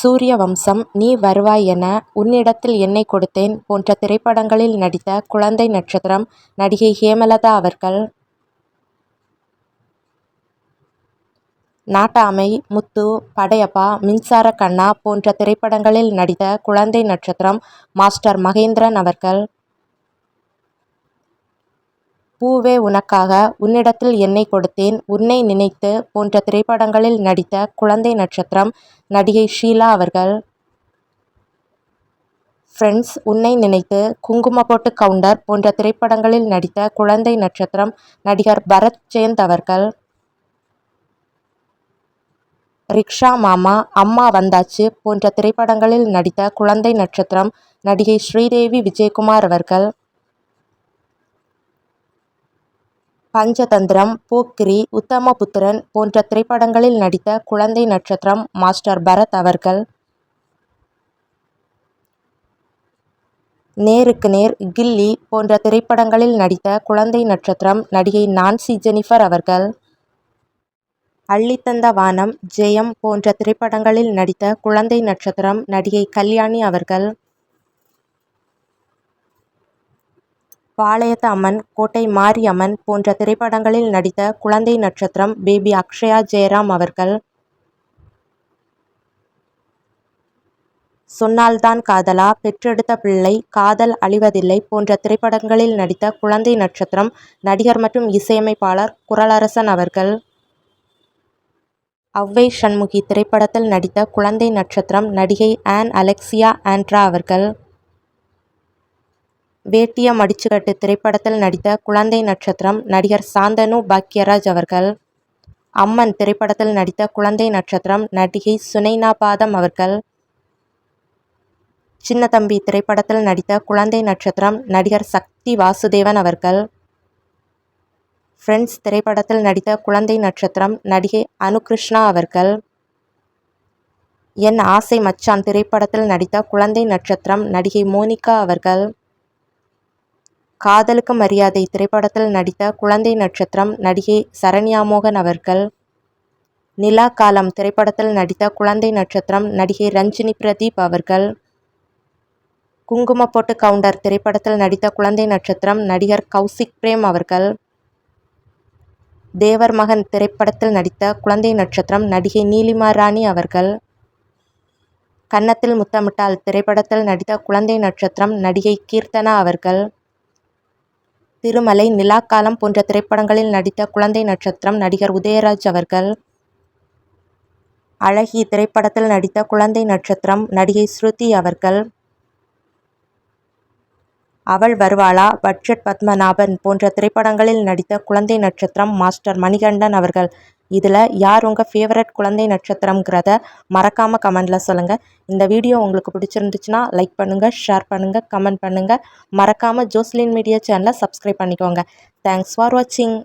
சூரிய வம்சம், நீ வருவாய் என, உன்னிடத்தில் என்னை கொடுத்தேன் போன்ற திரைப்படங்களில் நடித்த குழந்தை நட்சத்திரம் நடிகை ஹேமலதா அவர்கள். நாட்டாமை, முத்து, படையப்பா, மின்சார கண்ணா போன்ற திரைப்படங்களில் நடித்த குழந்தை நட்சத்திரம் மாஸ்டர் மகேந்திரன் அவர்கள். பூவே உனக்காக, உன்னிடத்தில் என்னை கொடுத்தேன், உன்னை நினைத்து போன்ற திரைப்படங்களில் நடித்த குழந்தை நட்சத்திரம் நடிகை ஷீலா அவர்கள். ஃப்ரெண்ட்ஸ், உன்னை நினைத்து, குங்கும போட்டு கவுண்டர் போன்ற திரைப்படங்களில் நடித்த குழந்தை நட்சத்திரம் நடிகர் பரத் ஜெயந்த் அவர்கள். ரிக்ஷா மாமா, அம்மா வந்தாச்சு போன்ற திரைப்படங்களில் நடித்த குழந்தை நட்சத்திரம் நடிகை ஸ்ரீதேவி விஜயகுமார் அவர்கள். பஞ்சதந்திரம், போக்கிரி, உத்தமபுத்திரன் போன்ற திரைப்படங்களில் நடித்த குழந்தை நட்சத்திரம் மாஸ்டர் பரத் அவர்கள். நேருக்கு நேர், கில்லி போன்ற திரைப்படங்களில் நடித்த குழந்தை நட்சத்திரம் நடிகை நான்சி ஜெனிஃபர் அவர்கள். அள்ளித்தந்த வானம், ஜெயம் போன்ற திரைப்படங்களில் நடித்த குழந்தை நட்சத்திரம் நடிகை கல்யாணி அவர்கள். பாளையத்து அம்மன், கோட்டை மாரியம்மன் போன்ற திரைப்படங்களில் நடித்த குழந்தை நட்சத்திரம் பேபி அக்ஷயா ஜெயராம் அவர்கள். சொன்னால்தான் காதலா, பெற்றெடுத்த பிள்ளை, காதல் அழிவதில்லை போன்ற திரைப்படங்களில் நடித்த குழந்தை நட்சத்திரம் நடிகர் மற்றும் இசையமைப்பாளர் குரலரசன் அவர்கள். ஔவை சண்முகி திரைப்படத்தில் நடித்த குழந்தை நட்சத்திரம் நடிகை ஆன் அலெக்சியா ஆண்ட்ரா அவர்கள். வேட்டிய மடிச்சுக்கட்டு திரைப்படத்தில் நடித்த குழந்தை நட்சத்திரம் நடிகர் சாந்தனு பாக்யராஜ் அவர்கள். அம்மன் திரைப்படத்தில் நடித்த குழந்தை நட்சத்திரம் நடிகை சுனைனா பாதம் அவர்கள். சின்னதம்பி திரைப்படத்தில் நடித்த குழந்தை நட்சத்திரம் நடிகர் சக்தி வாசுதேவன் அவர்கள். ஃப்ரெண்ட்ஸ் திரைப்படத்தில் நடித்த குழந்தை நட்சத்திரம் நடிகை அனுகிருஷ்ணா அவர்கள். என் ஆசை மச்சான் திரைப்படத்தில் நடித்த குழந்தை நட்சத்திரம் நடிகை மோனிகா அவர்கள். காதலுக்கு மரியாதை திரைப்படத்தில் நடித்த குழந்தை நட்சத்திரம் நடிகை சரண்யா மோகன் அவர்கள். நிலா காலம் திரைப்படத்தில் நடித்த குழந்தை நட்சத்திரம் நடிகை ரஞ்சினி பிரதீப் அவர்கள். குங்கும போட்டு கவுண்டர் திரைப்படத்தில் நடித்த குழந்தை நட்சத்திரம் நடிகர் கௌசிக் பிரேம் அவர்கள். தேவர் மகன் திரைப்படத்தில் நடித்த குழந்தை நட்சத்திரம் நடிகை நீலிமா ராணி அவர்கள். கன்னத்தில் முத்தமிட்டால் திரைப்படத்தில் நடித்த குழந்தை நட்சத்திரம் நடிகை கீர்த்தனா அவர்கள். திருமலை, நிலாக்காலம் போன்ற திரைப்படங்களில் நடித்த குழந்தை நட்சத்திரம் நடிகர் உதயராஜ் அவர்கள். அழகி திரைப்படத்தில் நடித்த குழந்தை நட்சத்திரம் நடிகை ஸ்ருதி அவர்கள். அவள் வருவாளா, பட்ஜெட் பத்மநாபன் போன்ற திரைப்படங்களில் நடித்த குழந்தை நட்சத்திரம் மாஸ்டர் மணிகண்டன் அவர்கள். இதில் யார் உங்கள் ஃபேவரட் குழந்தை நட்சத்திரங்கிறத மறக்காமல் கமெண்டில் சொல்லுங்கள். இந்த வீடியோ உங்களுக்கு பிடிச்சிருந்துச்சுன்னா லைக் பண்ணுங்கள், ஷேர் பண்ணுங்கள், கமெண்ட் பண்ணுங்கள். மறக்காமல் ஜோஸ்லின் மீடியா சேனலை சப்ஸ்கிரைப் பண்ணிக்கோங்க. தேங்க்ஸ் ஃபார் வாட்சிங்.